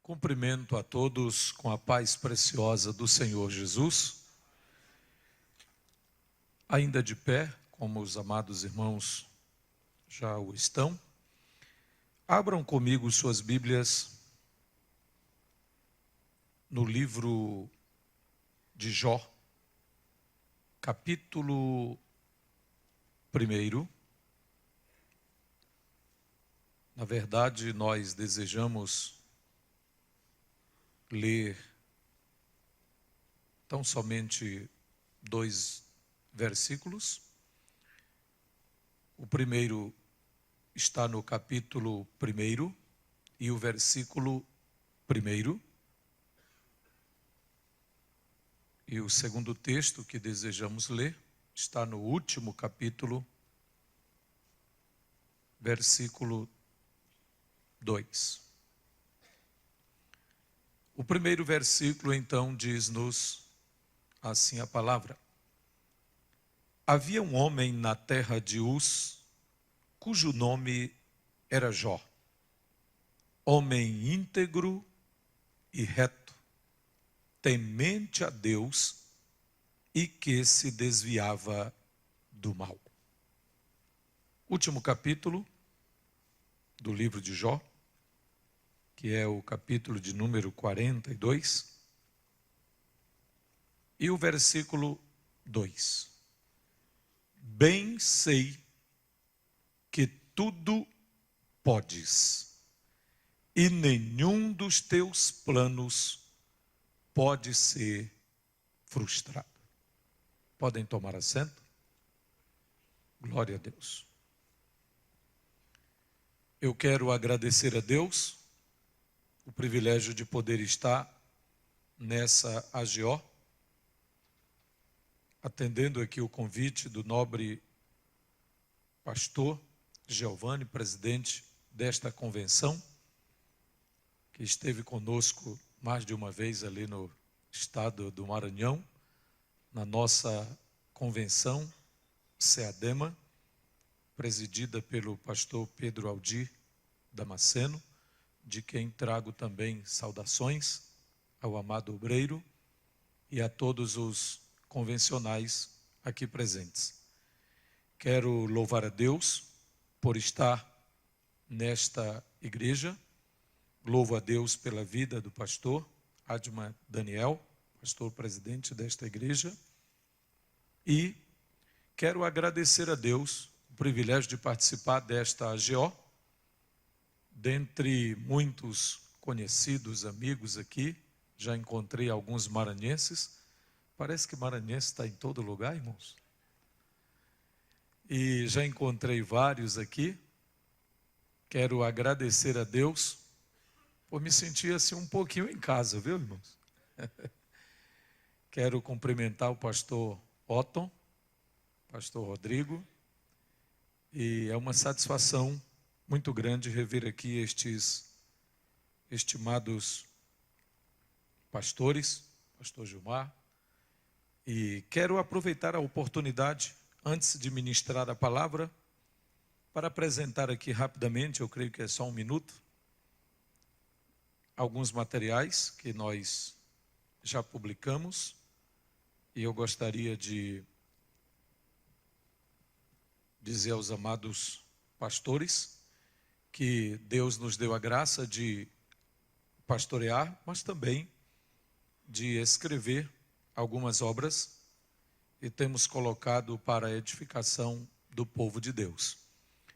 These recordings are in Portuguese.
Cumprimento a todos com a paz preciosa do Senhor Jesus. Ainda de pé, como os amados irmãos já o estão, abram comigo suas Bíblias no livro de Jó, capítulo 1. Na verdade, nós desejamos ler tão somente 2 versículos. O primeiro está no capítulo 1 e o versículo 1. E o segundo texto que desejamos ler está no último capítulo, versículo 2. O primeiro versículo, então, diz-nos assim a palavra: Havia um homem na terra de Uz, cujo nome era Jó, homem íntegro e reto, temente a Deus e que se desviava do mal. Último capítulo do livro de Jó, que é o capítulo de número 42, e o versículo 2. Bem sei que tudo podes, e nenhum dos teus planos pode ser frustrado. Podem tomar assento? Glória a Deus. Eu quero agradecer a Deus o privilégio de poder estar nessa AGO, atendendo aqui o convite do nobre pastor Giovanni, presidente desta convenção, que esteve conosco mais de uma vez ali no estado do Maranhão, na nossa convenção SEADEMA, presidida pelo pastor Pedro Aldir Damasceno, de quem trago também saudações ao amado obreiro e a todos os convencionais aqui presentes. Quero louvar a Deus por estar nesta igreja. Louvo a Deus pela vida do pastor Adma Daniel, pastor presidente desta igreja. E quero agradecer a Deus o privilégio de participar desta AGO. Dentre muitos conhecidos, amigos aqui, já encontrei alguns maranhenses. Parece que maranhense está em todo lugar, irmãos. E já encontrei vários aqui. Quero agradecer a Deus por me sentir assim um pouquinho em casa, viu, irmãos? Quero cumprimentar o pastor Otton, pastor Rodrigo, e é uma satisfação muito grande rever aqui estes estimados pastores, pastor Gilmar, e quero aproveitar a oportunidade, antes de ministrar a palavra, para apresentar aqui rapidamente, eu creio que é só 1 minuto, alguns materiais que nós já publicamos, e eu gostaria de dizer aos amados pastores que Deus nos deu a graça de pastorear, mas também de escrever algumas obras e temos colocado para a edificação do povo de Deus.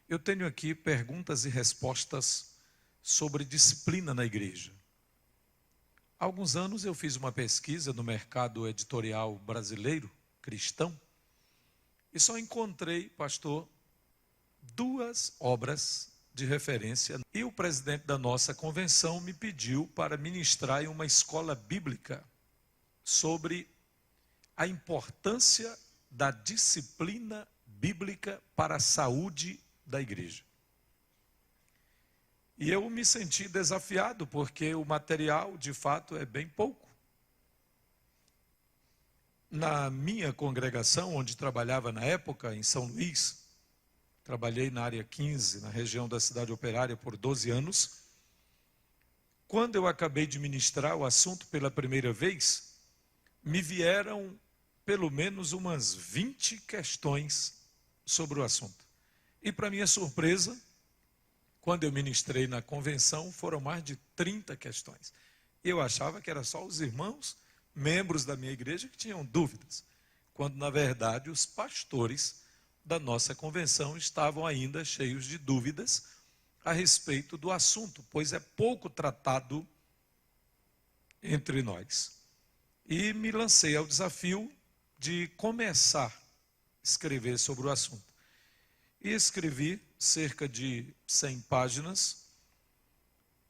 Eu tenho aqui perguntas e respostas sobre disciplina na igreja. Há alguns anos eu fiz uma pesquisa no mercado editorial brasileiro, cristão, e só encontrei, pastor, 2 obras de referência, e o presidente da nossa convenção me pediu para ministrar em uma escola bíblica sobre a importância da disciplina bíblica para a saúde da igreja. E eu me senti desafiado, porque o material, de fato, é bem pouco. Na minha congregação, onde trabalhava na época, em São Luís, trabalhei na área 15, na região da cidade operária, por 12 anos. quando eu acabei de ministrar o assunto pela primeira vez, me vieram pelo menos umas 20 questões sobre o assunto. E para minha surpresa, quando eu ministrei na convenção, foram mais de 30 questões. Eu achava que era só os irmãos, membros da minha igreja, que tinham dúvidas, quando na verdade os pastores da nossa convenção estavam ainda cheios de dúvidas a respeito do assunto, pois é pouco tratado entre nós. E me lancei ao desafio de começar a escrever sobre o assunto. E escrevi cerca de 100 páginas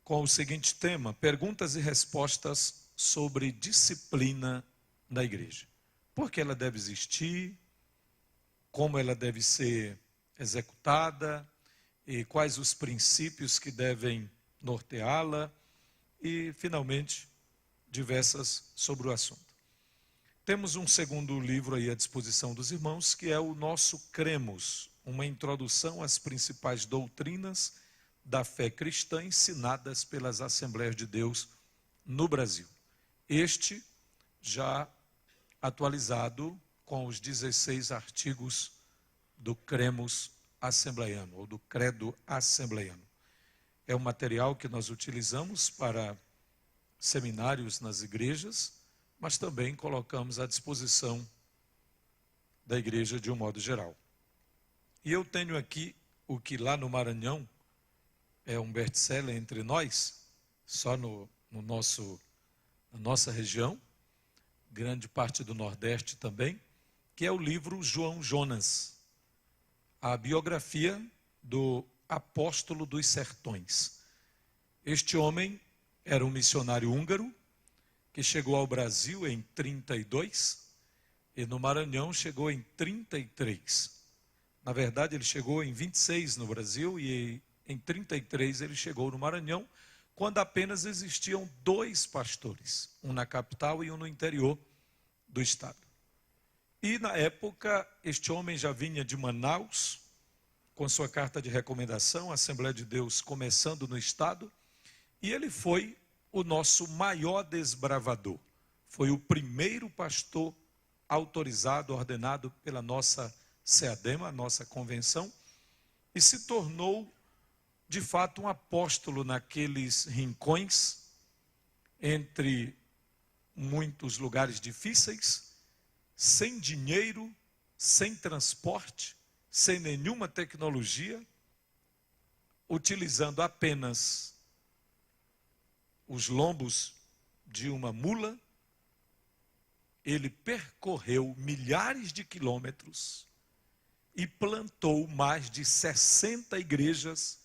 com o seguinte tema: perguntas e respostas sobre disciplina na igreja. Por que ela deve existir, como ela deve ser executada, e quais os princípios que devem norteá-la, e, finalmente, diversas sobre o assunto. Temos um segundo livro aí à disposição dos irmãos, que é o nosso Cremos, uma introdução às principais doutrinas da fé cristã ensinadas pelas Assembleias de Deus no Brasil. Este já atualizado com os 16 artigos do Cremos assembleiano, ou do Credo assembleiano. É um material que nós utilizamos para seminários nas igrejas, mas também colocamos à disposição da igreja de um modo geral. E eu tenho aqui o que lá no Maranhão é um best-seller entre nós, só na nossa região, grande parte do Nordeste também, que é o livro João Jonas, a biografia do apóstolo dos sertões. Este homem era um missionário húngaro que chegou ao Brasil em 32 e no Maranhão chegou em 33. Na verdade, ele chegou em 26 no Brasil e em 33 ele chegou no Maranhão, quando apenas existiam 2 pastores, um na capital e um no interior do estado. E na época, este homem já vinha de Manaus, com sua carta de recomendação, a Assembleia de Deus começando no estado, e ele foi o nosso maior desbravador. Foi o primeiro pastor autorizado, ordenado pela nossa SEADEMA, a nossa convenção, e se tornou, de fato, um apóstolo naqueles rincões, entre muitos lugares difíceis, sem dinheiro, sem transporte, sem nenhuma tecnologia, utilizando apenas os lombos de uma mula. Ele percorreu milhares de quilômetros e plantou mais de 60 igrejas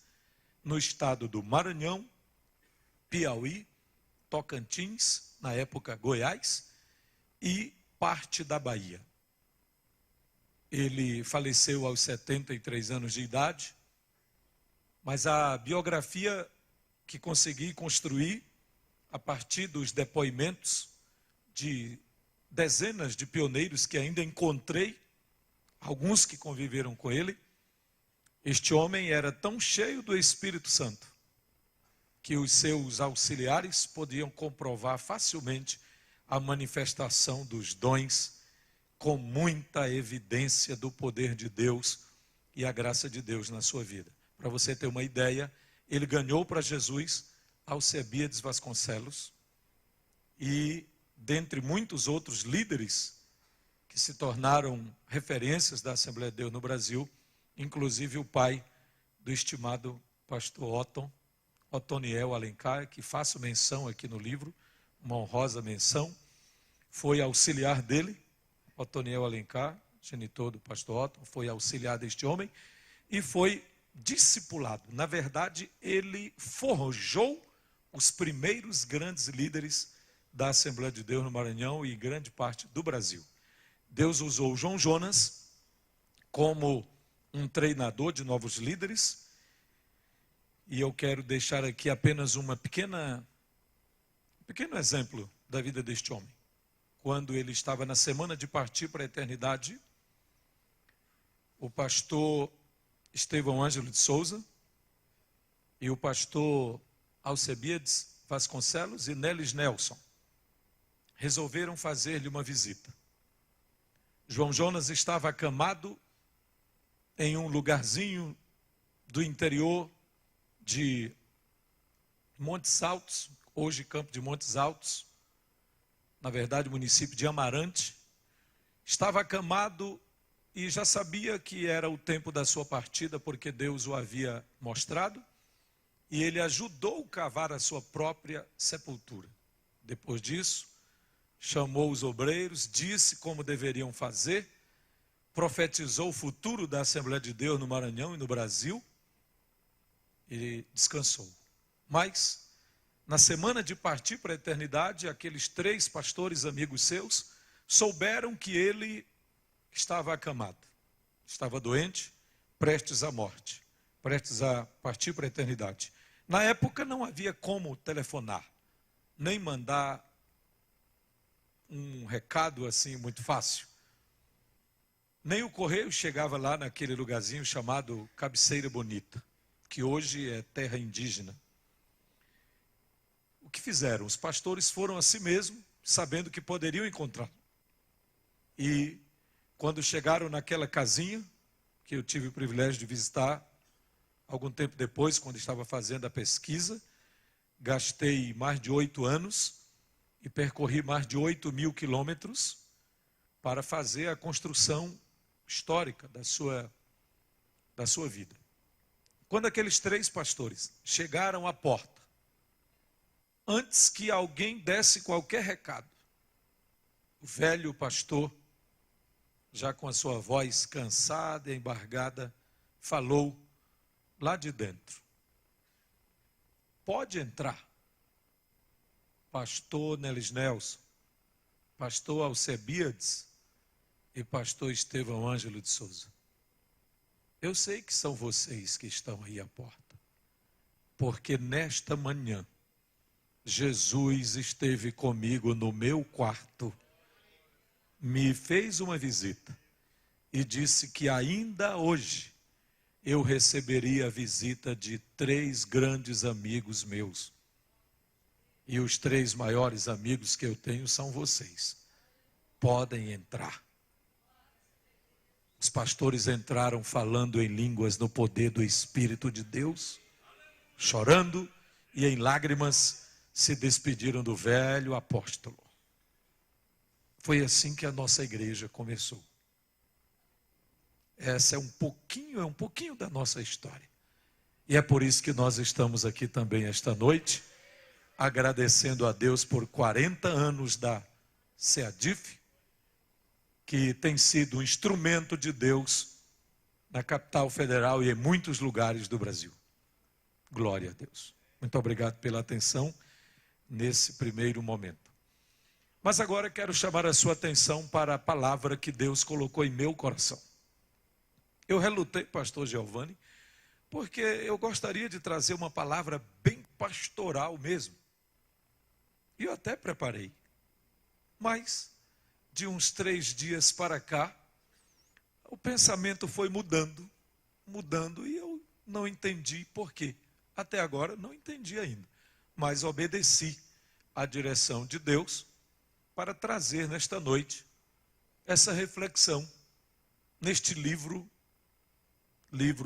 no estado do Maranhão, Piauí, Tocantins, na época Goiás, e parte da Bahia. Ele faleceu aos 73 anos de idade, mas a biografia que consegui construir a partir dos depoimentos de dezenas de pioneiros que ainda encontrei, alguns que conviveram com ele, este homem era tão cheio do Espírito Santo que os seus auxiliares podiam comprovar facilmente a manifestação dos dons com muita evidência do poder de Deus e a graça de Deus na sua vida. Para você ter uma ideia, ele ganhou para Jesus Alcebiades Vasconcelos e, dentre muitos outros líderes que se tornaram referências da Assembleia de Deus no Brasil, inclusive o pai do estimado pastor Otoniel Alencar, que faço menção aqui no livro, uma honrosa menção, foi auxiliar dele. Otoniel Alencar, genitor do pastor Otton, foi auxiliar deste homem e foi discipulado. Na verdade, ele forjou os primeiros grandes líderes da Assembleia de Deus no Maranhão e grande parte do Brasil. Deus usou João Jonas como um treinador de novos líderes, e eu quero deixar aqui apenas um pequeno exemplo da vida deste homem. Quando ele estava na semana de partir para a eternidade, o pastor Estevão Ângelo de Souza e o pastor Alcebiades Vasconcelos e Nelis Nelson resolveram fazer-lhe uma visita. João Jonas estava acamado em um lugarzinho do interior de Montes Altos, hoje Campo de Montes Altos, na verdade município de Amarante. Estava acamado e já sabia que era o tempo da sua partida, porque Deus o havia mostrado, e ele ajudou a cavar a sua própria sepultura. Depois disso, chamou os obreiros, disse como deveriam fazer, profetizou o futuro da Assembleia de Deus no Maranhão e no Brasil, e descansou. Mas, na semana de partir para a eternidade, aqueles 3 pastores amigos seus souberam que ele estava acamado, estava doente, prestes à morte, prestes a partir para a eternidade. Na época não havia como telefonar, nem mandar um recado assim muito fácil. Nem o correio chegava lá naquele lugarzinho chamado Cabeceira Bonita, que hoje é terra indígena. O que fizeram? Os pastores foram a si mesmo, sabendo que poderiam encontrá-lo. E quando chegaram naquela casinha, que eu tive o privilégio de visitar algum tempo depois, quando estava fazendo a pesquisa, gastei mais de 8 anos e percorri mais de 8.000 quilômetros para fazer a construção histórica da sua vida. Quando aqueles 3 pastores chegaram à porta, antes que alguém desse qualquer recado, o velho pastor, já com a sua voz cansada e embargada, falou lá de dentro: pode entrar. Pastor Nelis Nelson, pastor Alcebiades e pastor Estevão Ângelo de Souza. Eu sei que são vocês que estão aí à porta, porque nesta manhã Jesus esteve comigo no meu quarto, me fez uma visita e disse que ainda hoje eu receberia a visita de 3 grandes amigos meus. E os 3 maiores amigos que eu tenho são vocês. Podem entrar. Os pastores entraram falando em línguas no poder do Espírito de Deus, chorando e em lágrimas se despediram do velho apóstolo. Foi assim que a nossa igreja começou. Essa é um pouquinho da nossa história. E é por isso que nós estamos aqui também esta noite, agradecendo a Deus por 40 anos da SEADIF, que tem sido um instrumento de Deus na capital federal e em muitos lugares do Brasil. Glória a Deus. Muito obrigado pela atenção nesse primeiro momento. Mas agora quero chamar a sua atenção para a palavra que Deus colocou em meu coração. Eu relutei, pastor Giovanni, porque eu gostaria de trazer uma palavra bem pastoral mesmo. E eu até preparei. Mas, de uns 3 dias para cá, o pensamento foi mudando, e eu não entendi por quê. Até agora não entendi ainda. Mas obedeci à direção de Deus para trazer nesta noite essa reflexão neste livro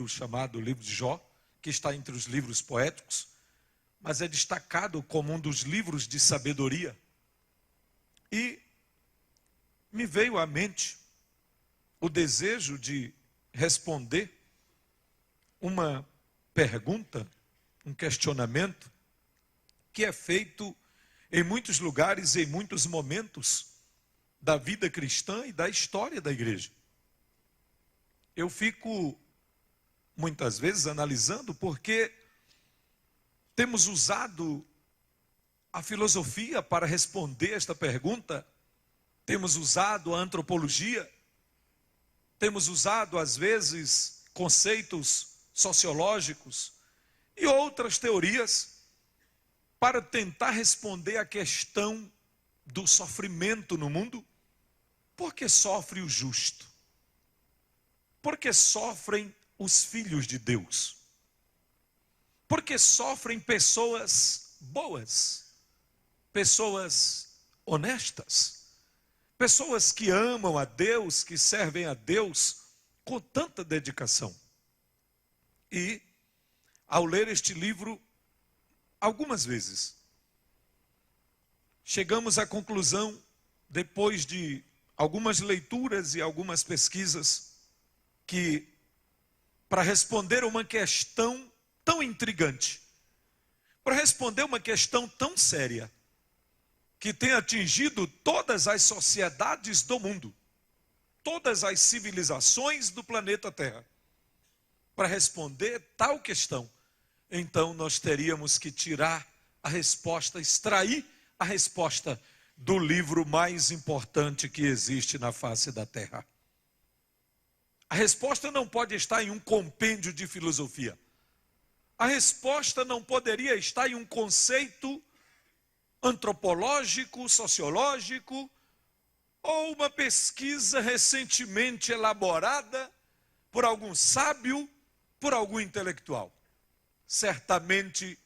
chamado Livro de Jó, que está entre os livros poéticos, mas é destacado como um dos livros de sabedoria. E me veio à mente o desejo de responder uma pergunta, um questionamento, que é feito em muitos lugares e em muitos momentos da vida cristã e da história da igreja. Eu fico muitas vezes analisando porque temos usado a filosofia para responder esta pergunta, temos usado a antropologia, temos usado às vezes conceitos sociológicos e outras teorias para tentar responder à questão do sofrimento no mundo. Por que sofre o justo? Por que sofrem os filhos de Deus? Por que sofrem pessoas boas, pessoas honestas, pessoas que amam a Deus, que servem a Deus com tanta dedicação. E, ao ler este livro, algumas vezes, chegamos à conclusão, depois de algumas leituras e algumas pesquisas, que para responder uma questão tão intrigante, para responder uma questão tão séria, que tem atingido todas as sociedades do mundo, todas as civilizações do planeta Terra, para responder tal questão, então nós teríamos que tirar a resposta, extrair a resposta do livro mais importante que existe na face da Terra. A resposta não pode estar em um compêndio de filosofia. A resposta não poderia estar em um conceito antropológico, sociológico, ou uma pesquisa recentemente elaborada por algum sábio, por algum intelectual. Certamente,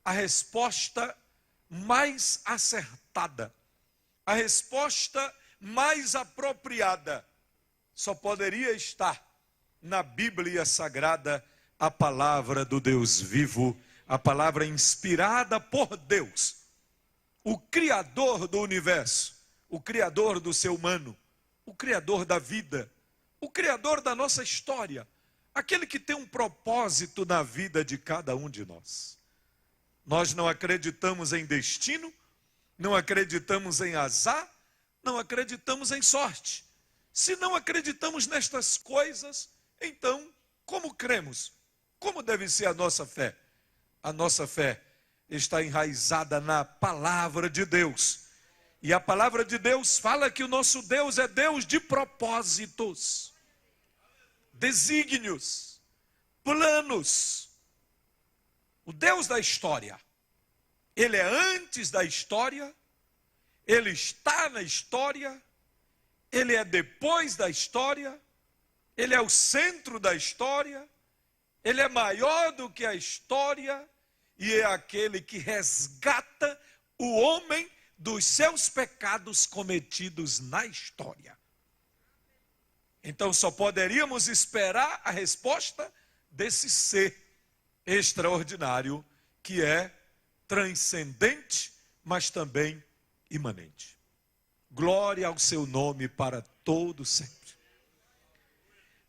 a resposta mais acertada, a resposta mais apropriada, só poderia estar na Bíblia Sagrada, a palavra do Deus vivo, a palavra inspirada por Deus, o Criador do universo, o Criador do ser humano, o Criador da vida, o Criador da nossa história, aquele que tem um propósito na vida de cada um de nós. Nós não acreditamos em destino, não acreditamos em azar, não acreditamos em sorte. Se não acreditamos nestas coisas, então, como cremos? Como deve ser a nossa fé? A nossa fé está enraizada na palavra de Deus. E a palavra de Deus fala que o nosso Deus é Deus de propósitos, desígnios, planos. O Deus da história. Ele é antes da história, Ele está na história, Ele é depois da história, Ele é o centro da história, Ele é maior do que a história e é aquele que resgata o homem dos seus pecados cometidos na história. Então só poderíamos esperar a resposta desse ser extraordinário que é transcendente, mas também imanente. Glória ao seu nome para todo sempre.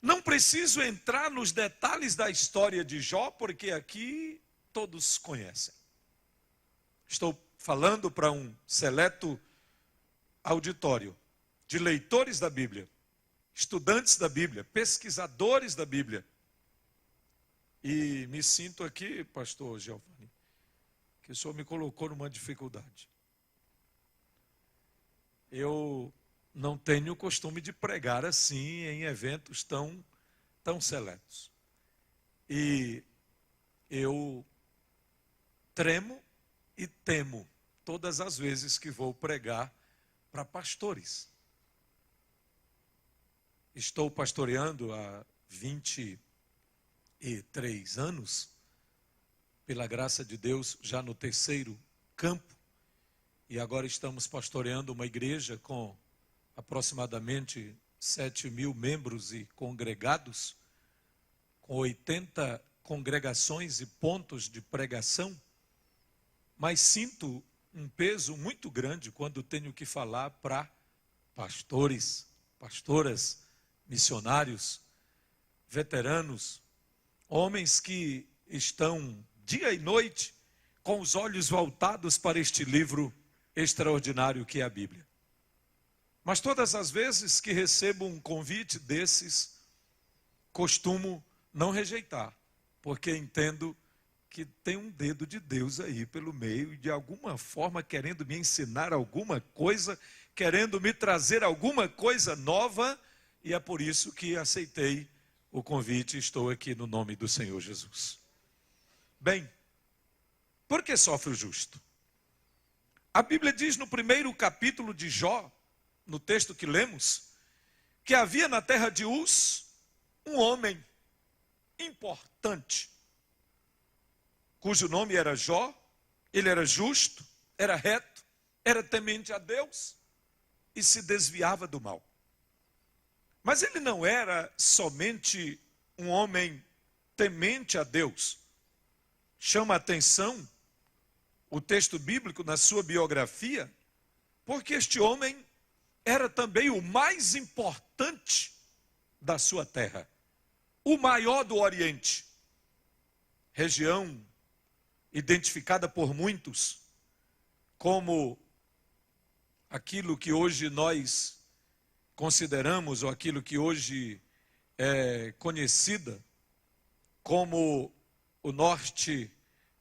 Não preciso entrar nos detalhes da história de Jó, porque aqui todos conhecem. Estou falando para um seleto auditório de leitores da Bíblia, estudantes da Bíblia, pesquisadores da Bíblia. E me sinto aqui, pastor Giovanni, que o senhor me colocou numa dificuldade. Eu não tenho o costume de pregar assim em eventos tão seletos. E eu tremo e temo todas as vezes que vou pregar para pastores. Estou pastoreando há 23 anos, pela graça de Deus, já no 3º campo, e agora estamos pastoreando uma igreja com aproximadamente 7.000 membros e congregados, com 80 congregações e pontos de pregação, mas sinto um peso muito grande quando tenho que falar para pastores, pastoras, missionários, veteranos, homens que estão dia e noite com os olhos voltados para este livro extraordinário que é a Bíblia. Mas todas as vezes que recebo um convite desses, costumo não rejeitar, porque entendo que tem um dedo de Deus aí pelo meio, e de alguma forma querendo me ensinar alguma coisa, querendo me trazer alguma coisa nova, e é por isso que aceitei o convite e estou aqui no nome do Senhor Jesus. Bem, por que sofre o justo? A Bíblia diz no 1º capítulo de Jó, no texto que lemos, que havia na terra de Uz um homem importante, cujo nome era Jó. Ele era justo, era reto, era temente a Deus e se desviava do mal. Mas ele não era somente um homem temente a Deus. Chama a atenção o texto bíblico na sua biografia, porque este homem era também o mais importante da sua terra, o maior do Oriente, região identificada por muitos como aquilo que hoje nós consideramos, ou aquilo que hoje é conhecida como o norte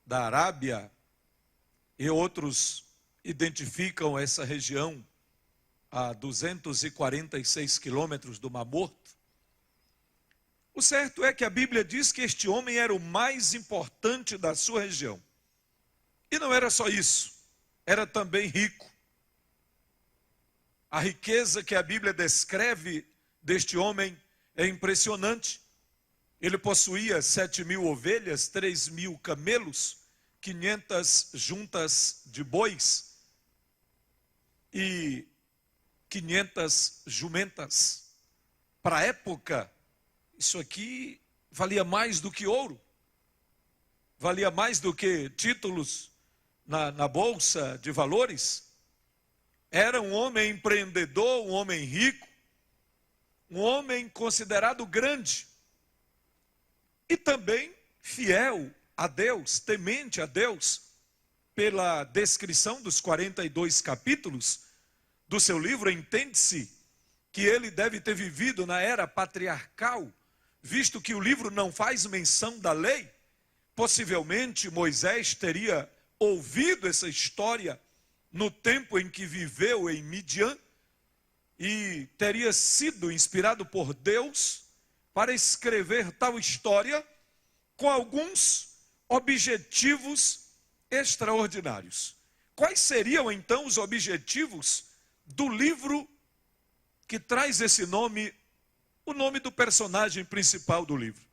da Arábia, e outros identificam essa região a 246 quilômetros do Mar Morto. O certo é que a Bíblia diz que este homem era o mais importante da sua região. E não era só isso, era também rico. A riqueza que a Bíblia descreve deste homem é impressionante. Ele possuía 7.000 ovelhas, 3.000 camelos, 500 juntas de bois e 500 jumentas. Para a época, isso aqui valia mais do que ouro, valia mais do que títulos na bolsa de valores. Era um homem empreendedor, um homem rico, um homem considerado grande e também fiel a Deus, temente a Deus. Pela descrição dos 42 capítulos do seu livro, entende-se que ele deve ter vivido na era patriarcal, visto que o livro não faz menção da lei. Possivelmente Moisés teria ouvido essa história no tempo em que viveu em Midian e teria sido inspirado por Deus para escrever tal história com alguns objetivos extraordinários. Quais seriam então os objetivos do livro que traz esse nome, o nome do personagem principal do livro?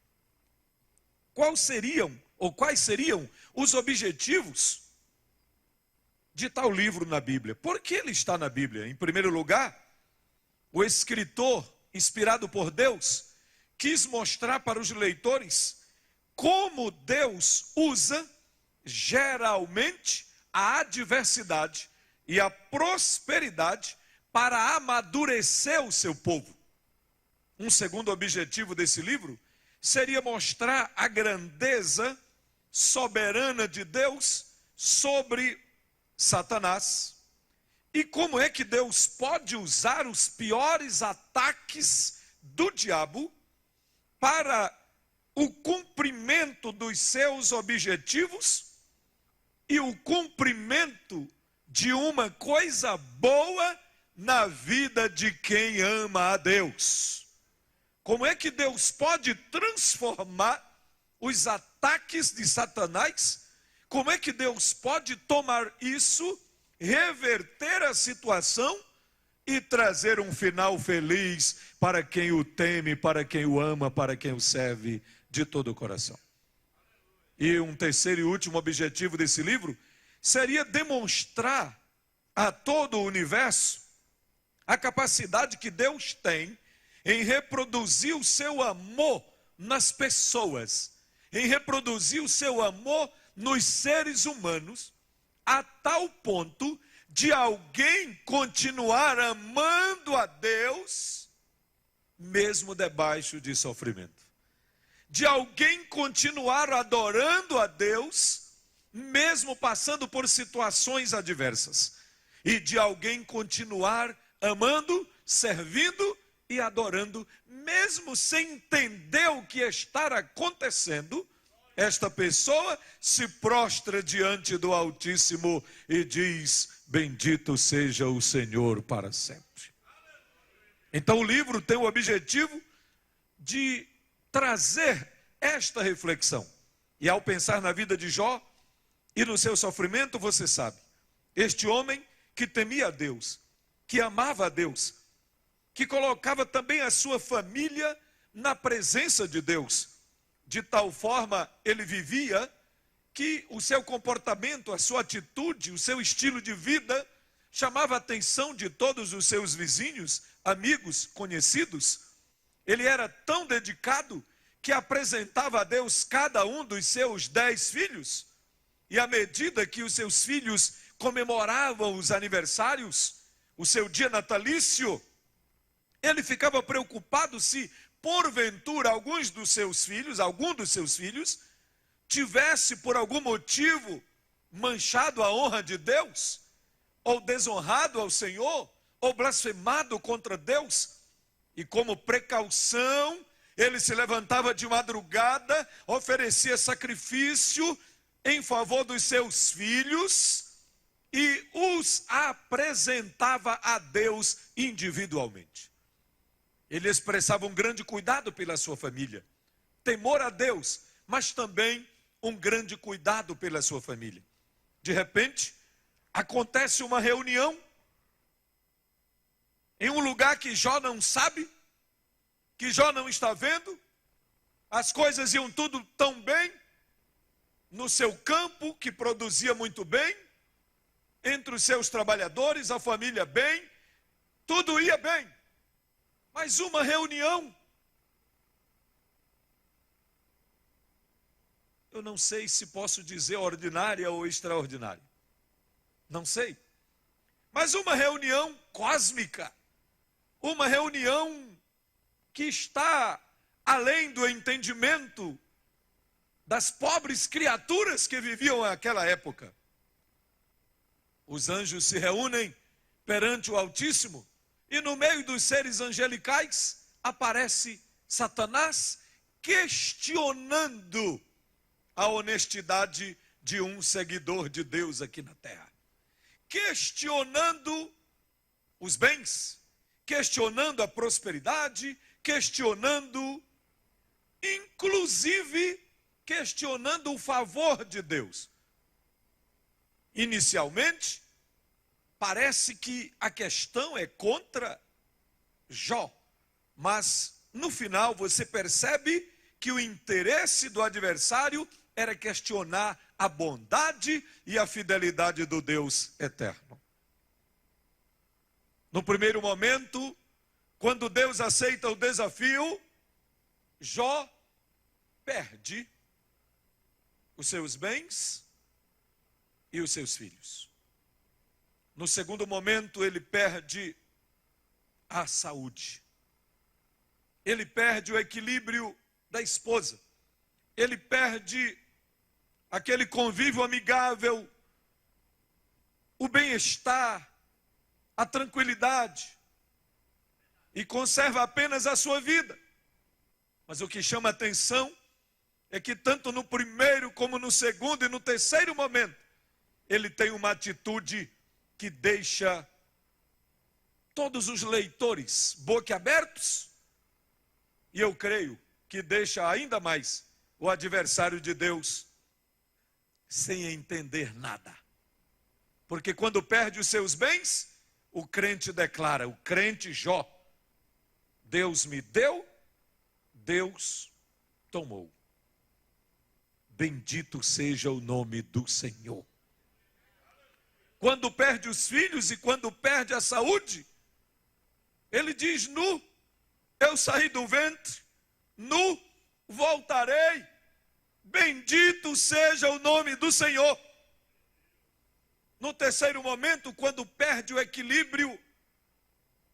Quais seriam os objetivos de tal livro na Bíblia? Por que ele está na Bíblia? Em primeiro lugar, o escritor, inspirado por Deus, quis mostrar para os leitores como Deus usa geralmente a adversidade e a prosperidade para amadurecer o seu povo. Um segundo objetivo desse livro seria mostrar a grandeza soberana de Deus sobre Satanás e como é que Deus pode usar os piores ataques do diabo para o cumprimento dos seus objetivos e o cumprimento de uma coisa boa na vida de quem ama a Deus. Como é que Deus pode transformar os ataques de Satanás? Como é que Deus pode tomar isso, reverter a situação e trazer um final feliz para quem o teme, para quem o ama, para quem o serve de todo o coração? E um terceiro e último objetivo desse livro seria demonstrar a todo o universo a capacidade que Deus tem em reproduzir o seu amor nas pessoas, em reproduzir o seu amor nos seres humanos, a tal ponto de alguém continuar amando a Deus, mesmo debaixo de sofrimento. De alguém continuar adorando a Deus, mesmo passando por situações adversas. E de alguém continuar amando, servindo e adorando, mesmo sem entender o que está acontecendo. Esta pessoa se prostra diante do Altíssimo e diz: bendito seja o Senhor para sempre. Então o livro tem o objetivo de trazer esta reflexão. E ao pensar na vida de Jó e no seu sofrimento, você sabe, este homem que temia a Deus, que amava a Deus, que colocava também a sua família na presença de Deus, de tal forma ele vivia que o seu comportamento, a sua atitude, o seu estilo de vida chamava a atenção de todos os seus vizinhos, amigos, conhecidos. Ele era tão dedicado que apresentava a Deus cada um dos seus 10 filhos. E à medida que os seus filhos comemoravam os aniversários, o seu dia natalício, ele ficava preocupado se, porventura, algum dos seus filhos, tivesse por algum motivo manchado a honra de Deus, ou desonrado ao Senhor, ou blasfemado contra Deus. E como precaução, ele se levantava de madrugada, oferecia sacrifício em favor dos seus filhos e os apresentava a Deus individualmente. Ele expressava um grande cuidado pela sua família, temor a Deus, mas também um grande cuidado pela sua família. De repente, acontece uma reunião em um lugar que Jó não sabe, que Jó não está vendo. As coisas iam tudo tão bem no seu campo, que produzia muito bem, entre os seus trabalhadores, a família bem, tudo ia bem. Mas uma reunião, eu não sei se posso dizer ordinária ou extraordinária, não sei, mas uma reunião cósmica, uma reunião que está além do entendimento das pobres criaturas que viviam naquela época. Os anjos se reúnem perante o Altíssimo e no meio dos seres angelicais aparece Satanás questionando a honestidade de um seguidor de Deus aqui na terra, questionando os bens, questionando a prosperidade, questionando, inclusive, questionando o favor de Deus. Inicialmente, parece que a questão é contra Jó, mas no final você percebe que o interesse do adversário era questionar a bondade e a fidelidade do Deus eterno. No primeiro momento, quando Deus aceita o desafio, Jó perde os seus bens e os seus filhos. No segundo momento, ele perde a saúde. Ele perde o equilíbrio da esposa. Ele perde aquele convívio amigável, o bem-estar, a tranquilidade, e conserva apenas a sua vida. Mas o que chama a atenção é que tanto no primeiro como no segundo e no terceiro momento, ele tem uma atitude que deixa todos os leitores boquiabertos, e eu creio que deixa ainda mais o adversário de Deus sem entender nada. Porque quando perde os seus bens, o crente declara, o crente Jó, Deus me deu, Deus tomou. Bendito seja o nome do Senhor. Quando perde os filhos e quando perde a saúde, ele diz, nu, eu saí do ventre, nu voltarei, bendito seja o nome do Senhor. No terceiro momento, quando perde o equilíbrio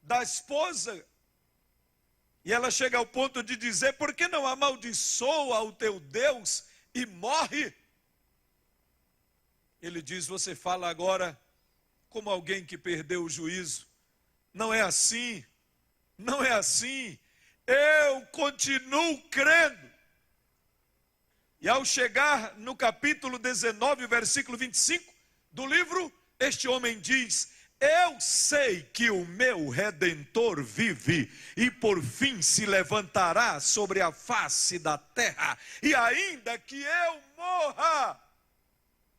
da esposa, e ela chega ao ponto de dizer, por que não amaldiçoa o teu Deus e morre? Ele diz, você fala agora como alguém que perdeu o juízo. Não é assim, não é assim. Eu continuo crendo. E ao chegar no capítulo 19, versículo 25 do livro, este homem diz, eu sei que o meu Redentor vive e por fim se levantará sobre a face da terra. E ainda que eu morra,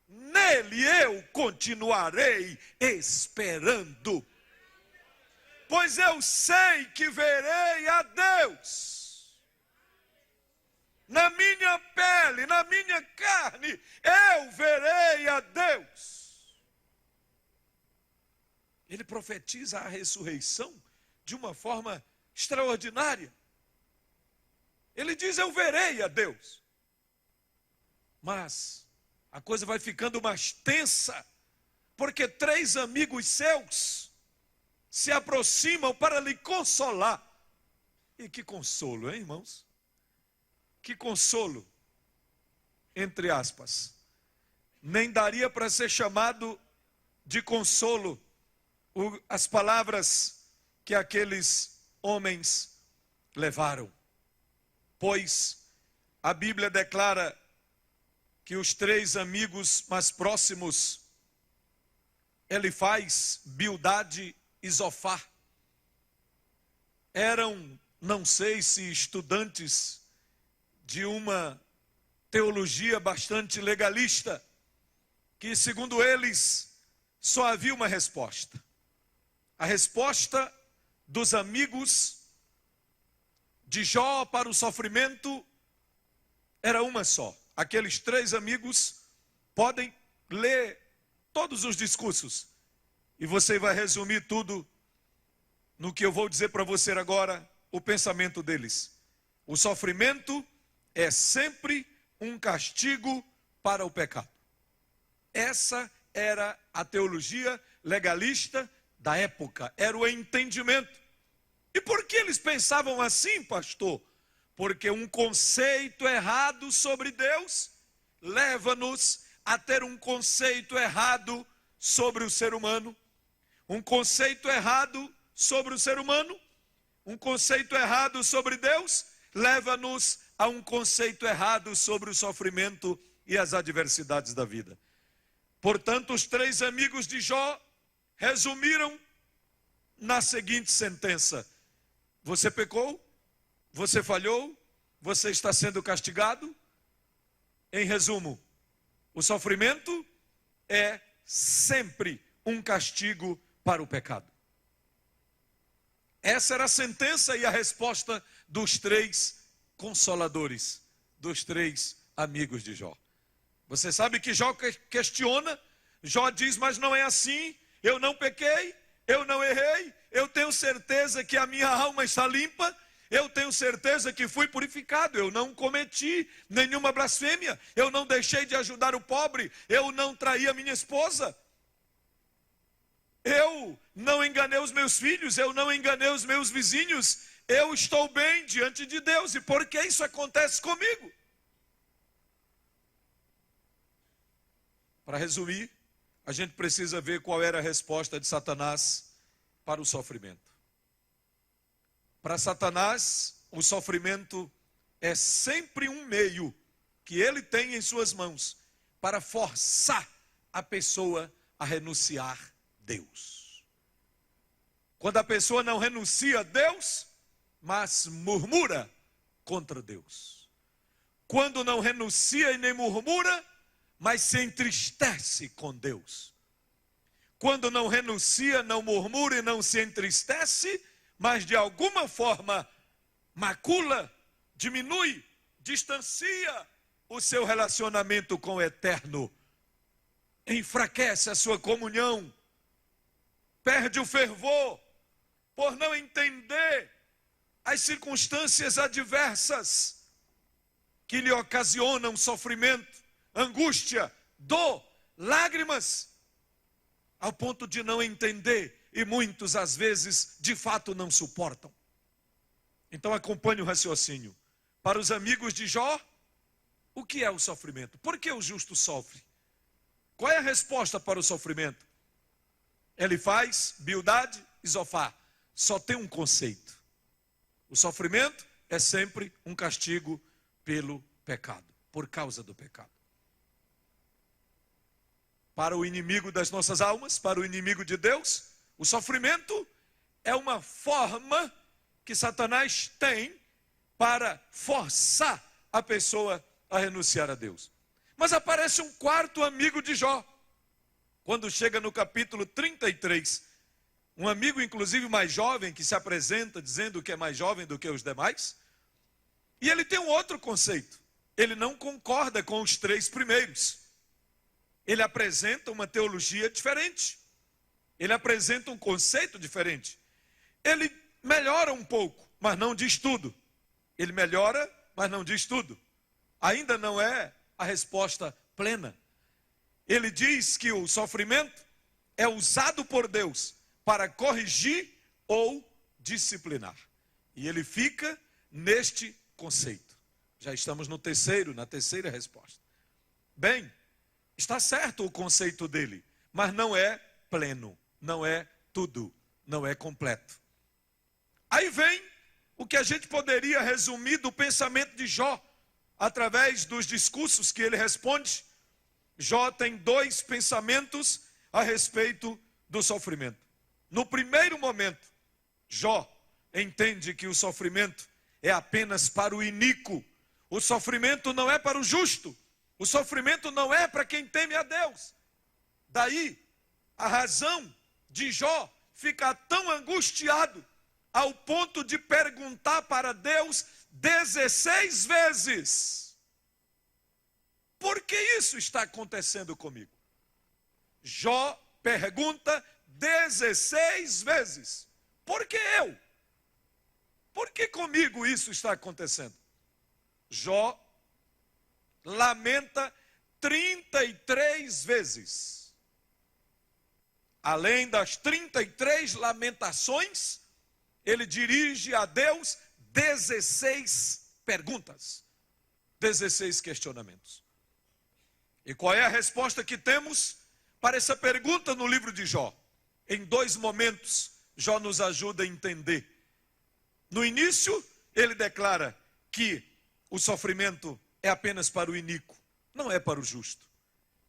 nele eu continuarei esperando. Pois eu sei que verei a Deus. na minha pele, na minha carne, eu verei a Deus. Ele profetiza a ressurreição de uma forma extraordinária. Ele diz, eu verei a Deus. Mas a coisa vai ficando mais tensa, porque 3 amigos seus se aproximam para lhe consolar. E que consolo, hein, irmãos? Que consolo, entre aspas. Nem daria para ser chamado de consolo as palavras que aqueles homens levaram. Pois a Bíblia declara que os 3 amigos mais próximos, Elifaz, Bildade e Zofar, eram, não sei se estudantes de uma teologia bastante legalista, que segundo eles só havia uma resposta. A resposta dos amigos de Jó para o sofrimento era uma só. Aqueles 3 amigos podem ler todos os discursos e você vai resumir tudo no que eu vou dizer para você agora, o pensamento deles. O sofrimento é sempre um castigo para o pecado. Essa era a teologia legalista da época, era o entendimento. E por que eles pensavam assim, pastor? Porque um conceito errado sobre Deus leva-nos a ter um conceito errado sobre o ser humano. Um conceito errado sobre o ser humano, um conceito errado sobre Deus, leva-nos a um conceito errado sobre o sofrimento e as adversidades da vida. Portanto, os 3 amigos de Jó resumiram na seguinte sentença: você pecou, você falhou, você está sendo castigado. Em resumo, o sofrimento é sempre um castigo para o pecado. Essa era a sentença e a resposta dos 3 consoladores, dos 3 amigos de Jó. Você sabe que Jó questiona, Jó diz, mas não é assim, eu não pequei, eu não errei, eu tenho certeza que a minha alma está limpa, eu tenho certeza que fui purificado, eu não cometi nenhuma blasfêmia, eu não deixei de ajudar o pobre, eu não traí a minha esposa. Eu não enganei os meus filhos, eu não enganei os meus vizinhos, eu estou bem diante de Deus. E por que isso acontece comigo? Para resumir, a gente precisa ver qual era a resposta de Satanás para o sofrimento. Para Satanás, o sofrimento é sempre um meio que ele tem em suas mãos para forçar a pessoa a renunciar a Deus. Quando a pessoa não renuncia a Deus, mas murmura contra Deus. Quando não renuncia e nem murmura, mas se entristece com Deus. Quando não renuncia, não murmura e não se entristece, mas de alguma forma macula, diminui, distancia o seu relacionamento com o eterno, enfraquece a sua comunhão, perde o fervor, por não entender as circunstâncias adversas que lhe ocasionam sofrimento, angústia, dor, lágrimas, ao ponto de não entender, e muitos às vezes de fato não suportam. Então acompanhe o raciocínio. Para os amigos de Jó, o que é o sofrimento? Por que o justo sofre? Qual é a resposta para o sofrimento? Elifaz, Bildade e Zofar. Só tem um conceito. O sofrimento é sempre um castigo pelo pecado, por causa do pecado. Para o inimigo das nossas almas, para o inimigo de Deus, o sofrimento é uma forma que Satanás tem para forçar a pessoa a renunciar a Deus. Mas aparece um quarto amigo de Jó. Quando chega no capítulo 33, um amigo inclusive mais jovem que se apresenta dizendo que é mais jovem do que os demais, e ele tem um outro conceito. ele não concorda com os 3 primeiros. Ele apresenta uma teologia diferente. Ele apresenta um conceito diferente. Ele melhora um pouco, mas não diz tudo. Ele melhora, mas não diz tudo. Ainda não é a resposta plena. Ele diz que o sofrimento é usado por Deus para corrigir ou disciplinar. E ele fica neste conceito. Já estamos na terceira resposta. Bem, está certo o conceito dele, mas não é pleno, não é tudo, não é completo. Aí vem o que a gente poderia resumir do pensamento de Jó, através dos discursos que ele responde. Jó tem 2 pensamentos a respeito do sofrimento. No primeiro momento, Jó entende que o sofrimento é apenas para o iníquo. O sofrimento não é para o justo. O sofrimento não é para quem teme a Deus. Daí, a razão de Jó ficar tão angustiado ao ponto de perguntar para Deus 16 vezes: por que isso está acontecendo comigo? Jó pergunta 16 vezes: por que eu? Por que comigo isso está acontecendo? Jó lamenta 33 vezes. Além das 33 lamentações, ele dirige a Deus 16 perguntas, 16 questionamentos. E qual é a resposta que temos para essa pergunta no livro de Jó? Em 2 momentos, Jó nos ajuda a entender. No início, ele declara que o sofrimento é apenas para o iníquo, não é para o justo.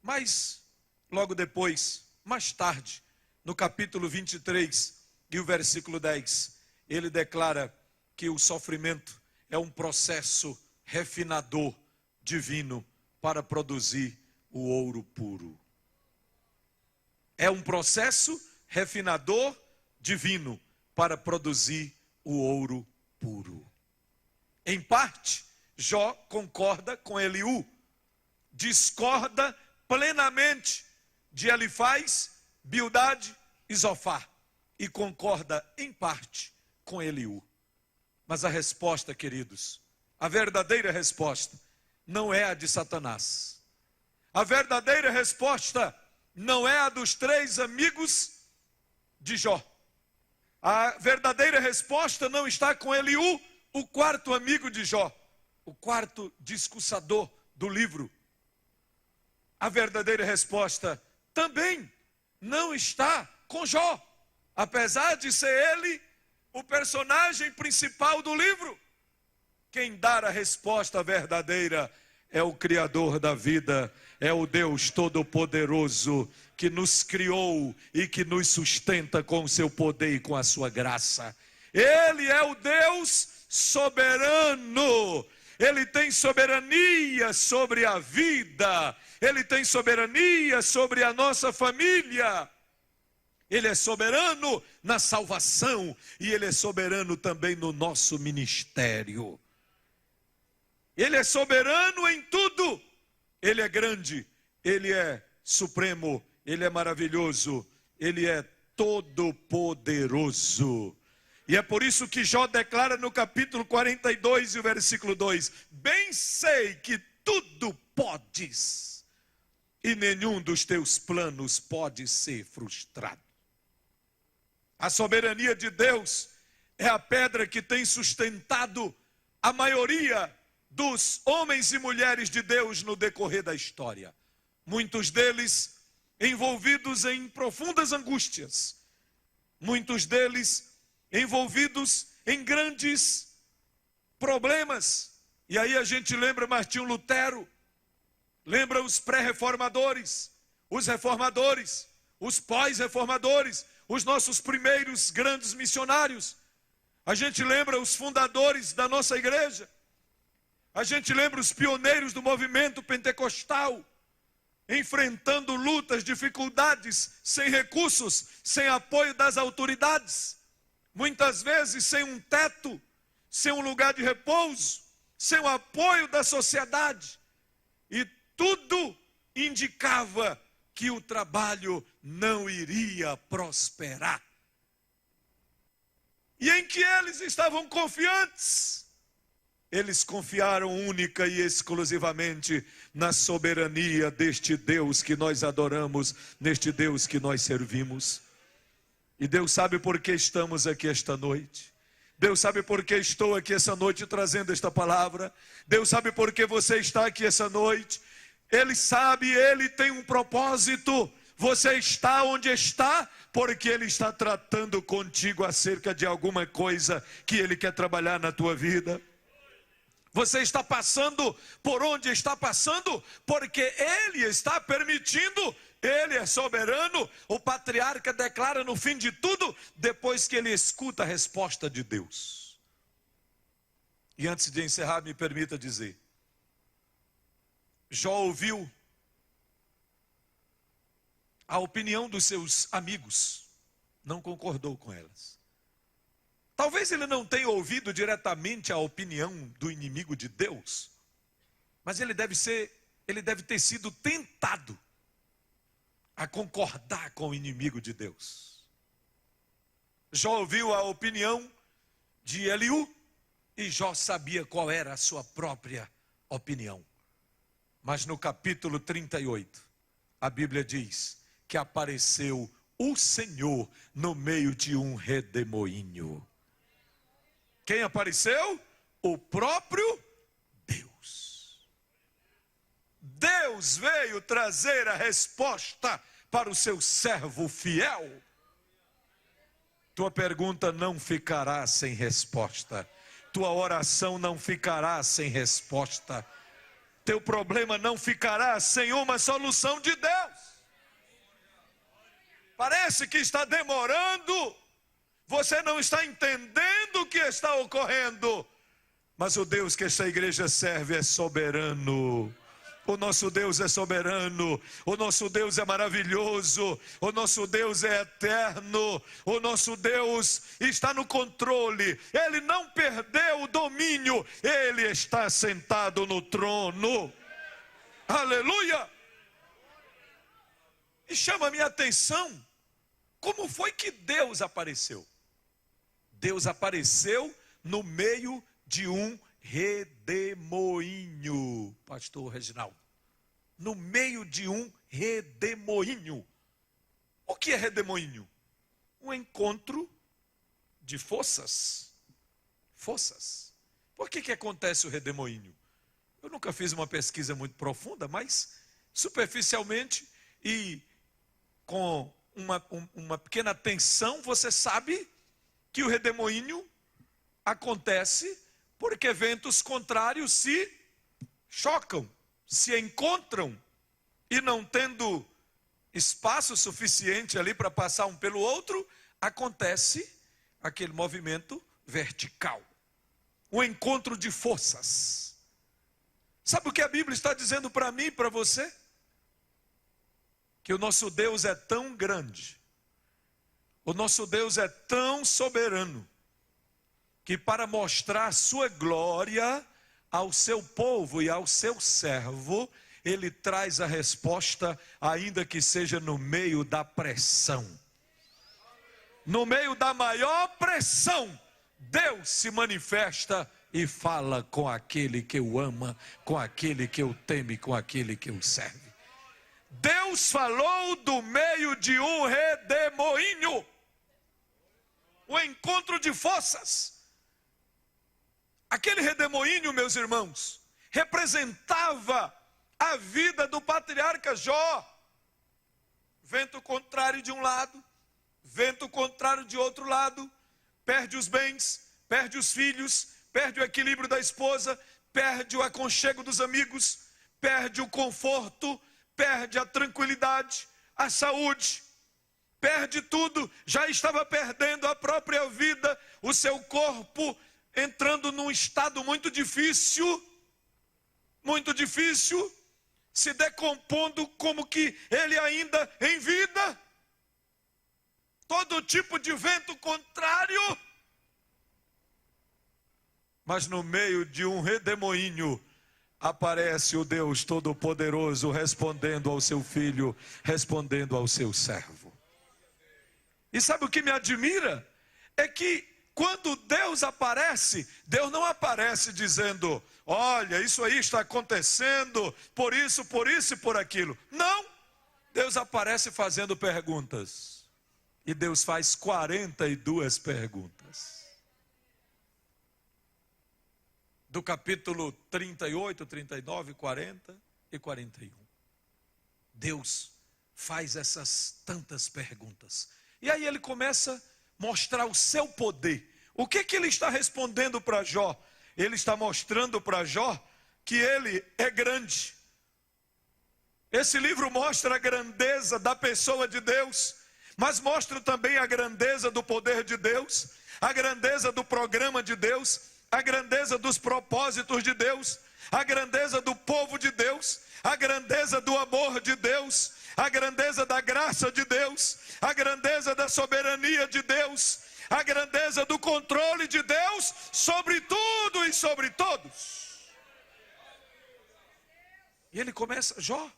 Mas, logo depois, mais tarde, no capítulo 23 e o versículo 10, ele declara que o sofrimento é um processo refinador divino para produzir o ouro puro. É um processo refinador divino para produzir o ouro puro. Em parte, Jó concorda com Eliú, discorda plenamente de Elifaz, Bildade e Zofar, e concorda em parte com Eliú. Mas a resposta, queridos, a verdadeira resposta não é a de Satanás. A verdadeira resposta não é a dos 3 amigos de Jó. A verdadeira resposta não está com Eliú, o 4º amigo de Jó, o 4º discursador do livro. A verdadeira resposta também não está com Jó, apesar de ser ele o personagem principal do livro. Quem dá a resposta verdadeira é o Criador da vida, é o Deus Todo-Poderoso, que nos criou e que nos sustenta com o seu poder e com a sua graça. Ele é o Deus soberano. Ele tem soberania sobre a vida. Ele tem soberania sobre a nossa família. Ele é soberano na salvação e Ele é soberano também no nosso ministério. Ele é soberano em tudo. Ele é grande, Ele é supremo, Ele é maravilhoso, Ele é todo-poderoso. E é por isso que Jó declara no capítulo 42 e o versículo 2: bem sei que tudo podes, e nenhum dos teus planos pode ser frustrado. A soberania de Deus é a pedra que tem sustentado a maioria dos homens e mulheres de Deus no decorrer da história. Muitos deles envolvidos em profundas angústias. Muitos deles envolvidos em grandes problemas. E aí a gente lembra Martinho Lutero, lembra os pré-reformadores, os reformadores, os pós-reformadores, os nossos primeiros grandes missionários. A gente lembra os fundadores da nossa igreja. A gente lembra os pioneiros do movimento pentecostal, enfrentando lutas, dificuldades, sem recursos, sem apoio das autoridades, muitas vezes sem um teto, sem um lugar de repouso, sem o apoio da sociedade. E tudo indicava que o trabalho não iria prosperar. E em que eles estavam confiantes? Eles confiaram única e exclusivamente na soberania deste Deus que nós adoramos, neste Deus que nós servimos. E Deus sabe por que estamos aqui esta noite. Deus sabe por que estou aqui essa noite trazendo esta palavra. Deus sabe por que você está aqui essa noite. Ele sabe, Ele tem um propósito. Você está onde está porque Ele está tratando contigo acerca de alguma coisa que Ele quer trabalhar na tua vida. Você está passando por onde está passando porque Ele está permitindo. Ele é soberano. O patriarca declara no fim de tudo, depois que ele escuta a resposta de Deus. E antes de encerrar, me permita dizer, Jó ouviu a opinião dos seus amigos, não concordou com elas. Talvez ele não tenha ouvido diretamente a opinião do inimigo de Deus, mas ele deve ter sido tentado a concordar com o inimigo de Deus. Jó ouviu a opinião de Eliú e Jó sabia qual era a sua própria opinião. Mas no capítulo 38, a Bíblia diz que apareceu o Senhor no meio de um redemoinho. Quem apareceu? O próprio Deus. Deus veio trazer a resposta para o seu servo fiel. Tua pergunta não ficará sem resposta. Tua oração não ficará sem resposta. Teu problema não ficará sem uma solução de Deus. Parece que está demorando. Você não está entendendo o que está ocorrendo. Mas o Deus que esta igreja serve é soberano. O nosso Deus é soberano, o nosso Deus é maravilhoso, o nosso Deus é eterno, o nosso Deus está no controle, Ele não perdeu o domínio, Ele está sentado no trono. Aleluia! E chama a minha atenção, como foi que Deus apareceu? Deus apareceu no meio de um redemoinho, pastor Reginaldo. No meio de um redemoinho. O que é redemoinho? Um encontro de forças. Forças. Por que acontece o redemoinho? Eu nunca fiz uma pesquisa muito profunda, mas superficialmente e com uma pequena atenção, você sabe que o redemoinho acontece porque eventos contrários se chocam, se encontram, e não tendo espaço suficiente ali para passar um pelo outro, acontece aquele movimento vertical, um encontro de forças. Sabe o que a Bíblia está dizendo para mim e para você? Que o nosso Deus é tão grande, o nosso Deus é tão soberano, que para mostrar a sua glória ao seu povo e ao seu servo, Ele traz a resposta, ainda que seja no meio da pressão. No meio da maior pressão, Deus se manifesta e fala com aquele que o ama, com aquele que o teme, com aquele que o serve. Deus falou do meio de um redemoinho, um encontro de forças. Aquele redemoinho, meus irmãos, representava a vida do patriarca Jó. Vento contrário de um lado, vento contrário de outro lado, perde os bens, perde os filhos, perde o equilíbrio da esposa, perde o aconchego dos amigos, perde o conforto, perde a tranquilidade, a saúde, perde tudo. Já estava perdendo a própria vida, o seu corpo entrando num estado muito difícil, se decompondo como que ele ainda em vida. Todo tipo de vento contrário. mas no meio de um redemoinho aparece o Deus Todo-Poderoso respondendo ao seu filho, respondendo ao seu servo. E sabe o que me admira? É que quando Deus aparece, Deus não aparece dizendo: olha, isso aí está acontecendo, por isso e por aquilo. Não, Deus aparece fazendo perguntas. E Deus faz 42 perguntas. Do capítulo 38, 39, 40 e 41. Deus faz essas tantas perguntas. E aí ele começa a mostrar o seu poder. O que ele está respondendo para Jó? Ele está mostrando para Jó que ele é grande. Esse livro mostra a grandeza da pessoa de Deus, mas mostra também a grandeza do poder de Deus, a grandeza do programa de Deus, a grandeza dos propósitos de Deus, a grandeza do povo de Deus, a grandeza do amor de Deus, a grandeza da graça de Deus, a grandeza da soberania de Deus, a grandeza do controle de Deus sobre tudo e sobre todos. E ele começa: Jó,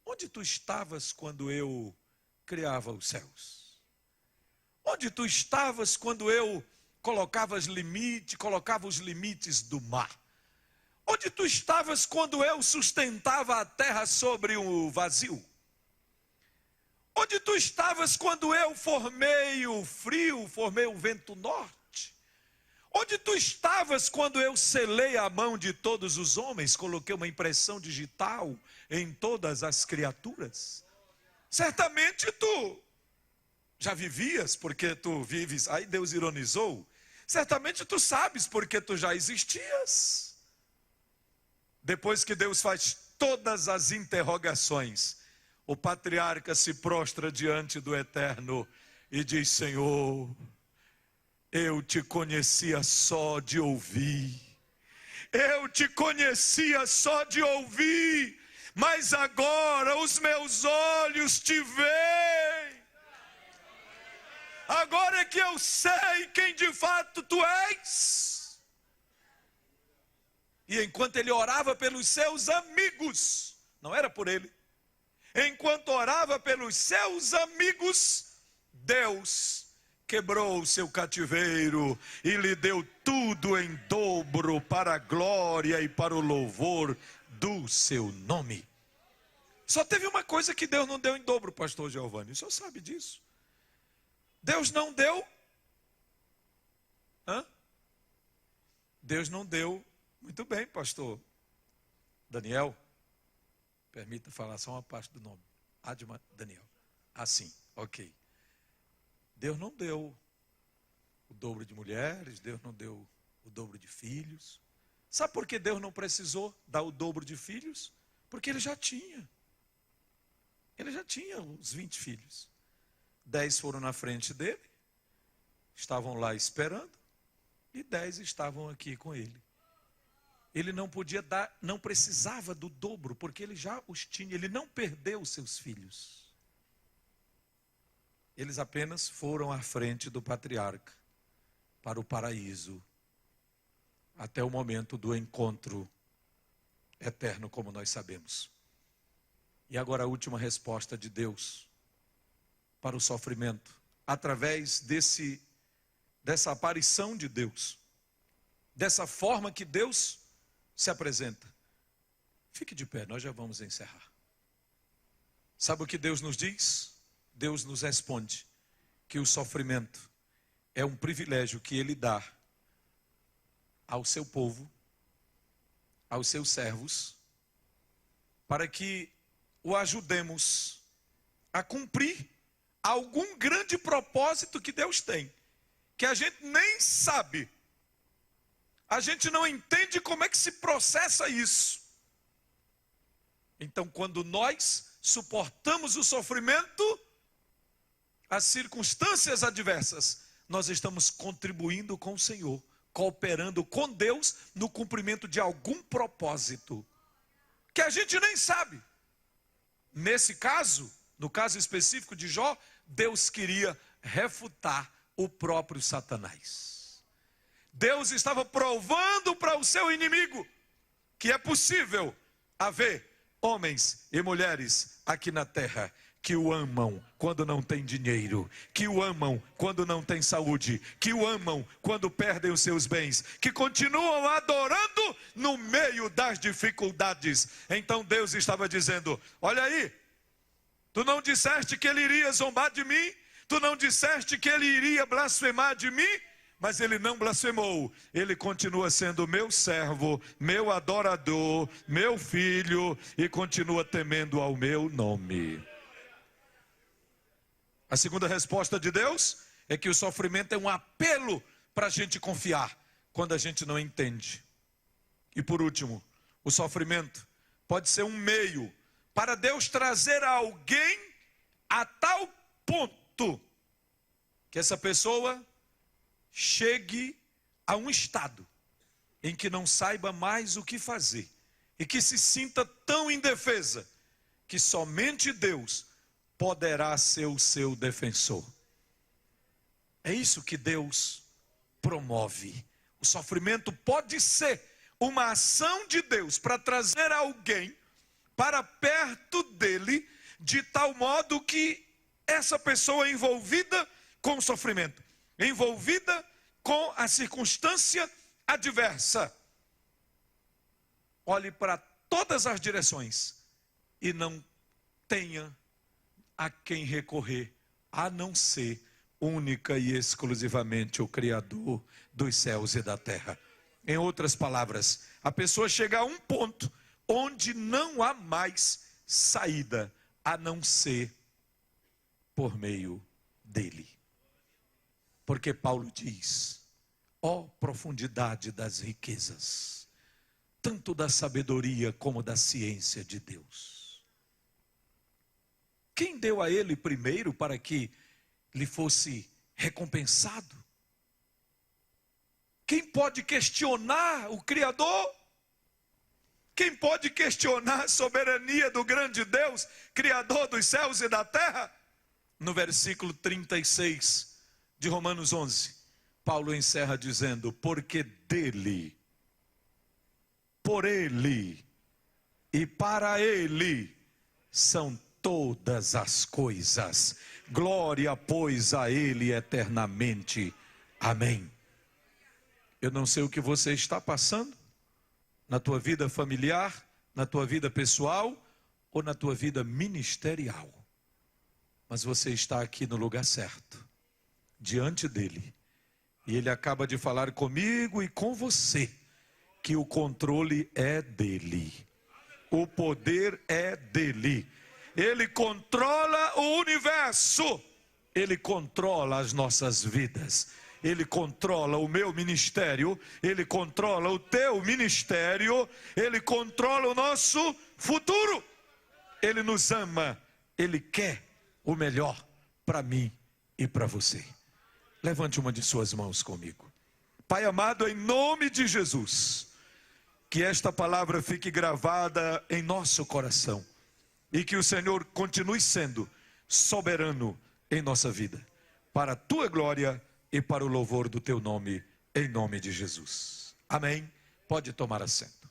onde tu estavas quando eu criava os céus? Onde tu estavas quando eu colocava os limites do mar? Onde tu estavas quando eu sustentava a terra sobre o vazio? Onde tu estavas quando eu formei o frio, formei o vento norte? Onde tu estavas quando eu selei a mão de todos os homens, coloquei uma impressão digital em todas as criaturas? Certamente tu já vivias, porque tu vives. Aí Deus ironizou. Certamente tu sabes porque tu já existias. Depois que Deus faz todas as interrogações, o patriarca se prostra diante do Eterno e diz: Senhor, eu te conhecia só de ouvir. Eu te conhecia só de ouvir, mas agora os meus olhos te veem. Agora é que eu sei quem de fato tu és. E enquanto ele orava pelos seus amigos, não era por ele, enquanto orava pelos seus amigos, Deus quebrou o seu cativeiro e lhe deu tudo em dobro para a glória e para o louvor do seu nome. Só teve uma coisa que Deus não deu em dobro, pastor Giovanni, o senhor sabe disso. Deus não deu. Deus não deu. Muito bem, pastor Daniel. Permita falar só uma parte do nome. Adma Daniel. Assim, ok. Deus não deu o dobro de mulheres, Deus não deu o dobro de filhos. Sabe por que Deus não precisou dar o dobro de filhos? Porque ele já tinha. Ele já tinha os 20 filhos. 10 foram na frente dele, estavam lá esperando, e 10 estavam aqui com ele. Ele não podia dar, não precisava do dobro, porque ele já os tinha, ele não perdeu os seus filhos. Eles apenas foram à frente do patriarca, para o paraíso, até o momento do encontro eterno, como nós sabemos. E agora a última resposta de Deus para o sofrimento, através dessa aparição de Deus, dessa forma que Deus se apresenta. Fique de pé, nós já vamos encerrar. Sabe o que Deus nos diz? Deus nos responde que o sofrimento é um privilégio que Ele dá ao seu povo, aos seus servos, para que o ajudemos a cumprir algum grande propósito que Deus tem, que a gente nem sabe, a gente não entende como é que se processa isso. Então, quando nós suportamos o sofrimento, as circunstâncias adversas, nós estamos contribuindo com o Senhor, cooperando com Deus no cumprimento de algum propósito, que a gente nem sabe. Nesse caso, no caso específico de Jó, Deus queria refutar o próprio Satanás. Deus estava provando para o seu inimigo que é possível haver homens e mulheres aqui na terra que o amam quando não tem dinheiro, que o amam quando não tem saúde, que o amam quando perdem os seus bens, que continuam adorando no meio das dificuldades. Então Deus estava dizendo: olha aí, tu não disseste que ele iria zombar de mim, tu não disseste que ele iria blasfemar de mim, mas ele não blasfemou, ele continua sendo meu servo, meu adorador, meu filho, e continua temendo ao meu nome. A segunda resposta de Deus é que o sofrimento é um apelo para a gente confiar, quando a gente não entende. E por último, o sofrimento pode ser um meio para Deus trazer alguém a tal ponto que essa pessoa chegue a um estado em que não saiba mais o que fazer e que se sinta tão indefesa que somente Deus poderá ser o seu defensor. É isso que Deus promove. O sofrimento pode ser uma ação de Deus para trazer alguém para perto dele, de tal modo que essa pessoa envolvida com o sofrimento, envolvida com a circunstância adversa, olhe para todas as direções e não tenha a quem recorrer, a não ser única e exclusivamente o Criador dos céus e da terra. Em outras palavras, a pessoa chega a um ponto onde não há mais saída, a não ser por meio dele. Porque Paulo diz: ó profundidade das riquezas, tanto da sabedoria como da ciência de Deus. Quem deu a ele primeiro para que lhe fosse recompensado? Quem pode questionar o Criador? Quem pode questionar a soberania do grande Deus, Criador dos céus e da terra? No versículo 36 de Romanos 11, Paulo encerra dizendo: porque dele, por ele e para ele são todas as coisas. Glória, pois, a ele eternamente. Amém. Eu não sei o que você está passando na tua vida familiar, na tua vida pessoal ou na tua vida ministerial, mas você está aqui no lugar certo, diante dele, e ele acaba de falar comigo e com você que o controle é dele, o poder é dele. Ele controla o universo, ele controla as nossas vidas, ele controla o meu ministério, ele controla o teu ministério, ele controla o nosso futuro. Ele nos ama, ele quer o melhor para mim e para você. Levante uma de suas mãos comigo. Pai amado, em nome de Jesus, que esta palavra fique gravada em nosso coração. E que o Senhor continue sendo soberano em nossa vida, para a tua glória e para o louvor do teu nome, em nome de Jesus. Amém. Pode tomar assento.